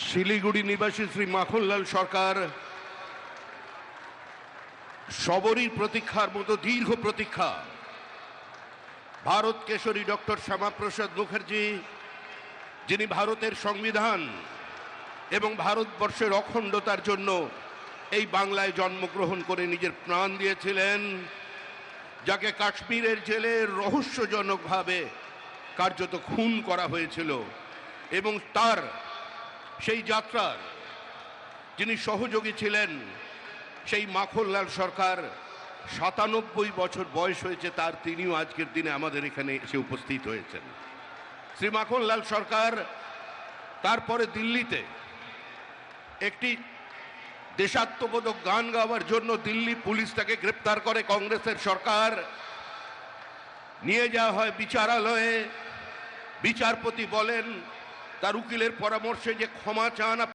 শিলিগুড়ি নিবাসী শ্রী মাখনলাল সরকার সবরই প্রতীক্ষার মতো দীর্ঘ প্রতীক্ষা। ভারত কেশরী ডক্টর শ্যামাপ্রসাদ মুখার্জি, যিনি ভারতের সংবিধান এবং ভারতবর্ষের অখণ্ডতার জন্য এই বাংলায় জন্মগ্রহণ করে নিজের প্রাণ দিয়েছিলেন, যাকে কাশ্মীরের জেলে রহস্যজনকভাবে কার্যত খুন করা হয়েছিল, এবং তার সেই যাত্রার যিনি সহযোগী ছিলেন, সেই মাখনলাল সরকার ৯৭ বছর বয়স হয়েছে তার, তিনিও আজকের দিনে আমাদের এখানে এসে উপস্থিত হয়েছেন। শ্রী মাখনলাল সরকার তারপরে দিল্লিতে একটি দেশাত্মবোধক গান গাওয়ার জন্য দিল্লি পুলিশ তাকে গ্রেপ্তার করে। কংগ্রেসের সরকার নিয়ে যাওয়া হয় বিচারালয়ে। বিচারপতি বলেন তার উকিলের পরামর্শে যে ক্ষমা চান